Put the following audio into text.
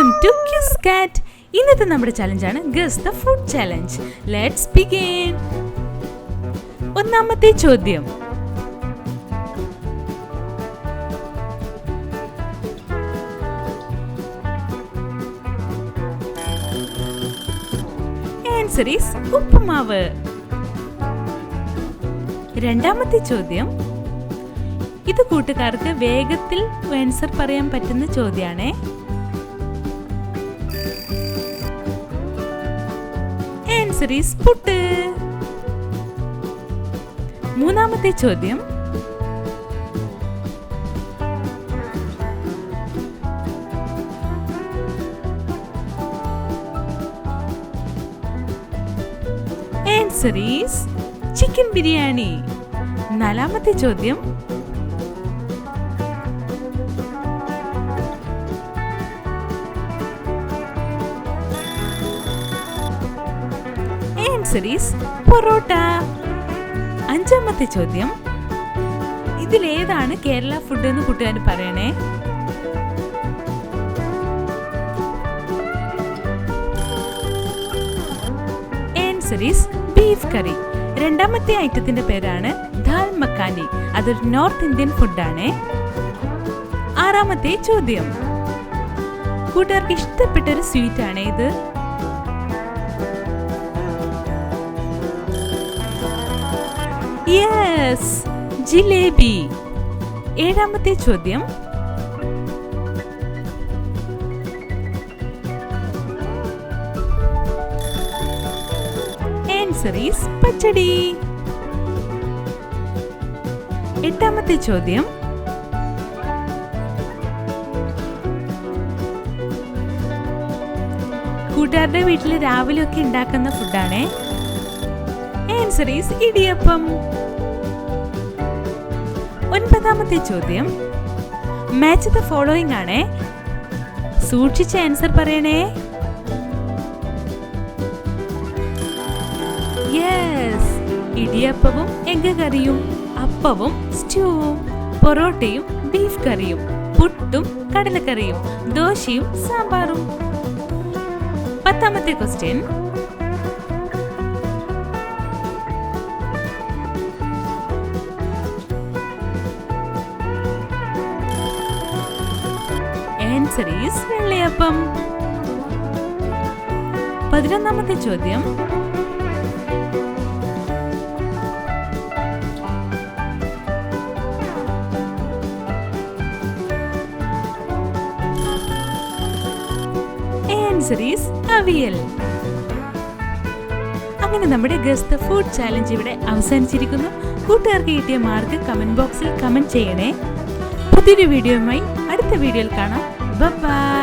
Welcome to quiz കാറ്റ്. ഇന്നത്തെ നമ്മുടെ ചലഞ്ചാണ് guess the food challenge. Let's begin. ഒന്നാമത്തെ ചോദ്യം, ആൻസർ ഈസ് ഉപ്പുമാവ്. രണ്ടാമത്തെ ചോദ്യം, ഇത് കൂട്ടുകാർക്ക് വേഗത്തിൽ ആൻസർ പറയാൻ പറ്റുന്ന ചോദ്യമാണ്. Answer is puttu. മൂന്നാമത്തെ ചോദ്യം, ആൻസർ ഈസ് ചിക്കൻ ബിരിയാണി. നാലാമത്തെ ചോദ്യം, ആൻസർ ഈസ് പൊറോട്ട. അഞ്ചാമത്തെ ചോദ്യം, ഇതിലേതാണ് കേരള ഫുഡ് എന്ന് കൂട്ടുകാർ പറയണേ. ആൻസർ ഈസ് ബീഫ് കറി. രണ്ടാമത്തെ ഐറ്റത്തിന്റെ പേരാണ് ദാൽ മക്കാനി. അതൊരു നോർത്ത് ഇന്ത്യൻ ഫുഡാണ്. ആറാമത്തെ ചോദ്യം, കൂട്ടുകാർക്ക് ഇഷ്ടപ്പെട്ട ഒരു സ്വീറ്റ് ആണ് ഇത്. യെസ്, ജിലേബി. ഏഴാമത്തെ ചോദ്യം, ആൻസർ ഈസ് പച്ചടി. എട്ടാമത്തെ ചോദ്യം, കൂട്ടുകാരുടെ വീട്ടിൽ രാവിലെ ഒക്കെ ഉണ്ടാക്കുന്ന ഫുഡാണ്. Answer is idiyappam. ഒൻപതാമത്തെ ചോദ്യം, മാച്ച് ദ ഫോളോയിങ് ആണ്. സൂക്ഷിച്ച് ആൻസർ പറയണേ. യെസ്, ഇടിയപ്പവും എഗ്ഗ് കറിയും, അപ്പവും സ്റ്റൂവും, പൊറോട്ടയും ബീഫ് കറിയും, പുട്ടും കടലക്കറിയും, ദോശയും സാമ്പാറും. പത്താമത്തെ ക്വസ്റ്റ്യൻ, ആൻസർ ഈസ് വെള്ളയപ്പം. 11ാമത്തെ ചോദ്യം, ആൻസർ ഈസ് അവിയൽ. അങ്ങനെ നമ്മുടെ ഗസ് ദ ഫുഡ് ചാലഞ്ച് ഇവിടെ അവസാനിച്ചിരിക്കുന്നു. കൂട്ടുകാർക്ക് കിട്ടിയ മാർക്ക് കമന്റ് ബോക്സിൽ കമന്റ് ചെയ്യണേ. പുതിയൊരു വീഡിയോയുമായി അടുത്ത വീഡിയോയിൽ കാണാം. ബൈ.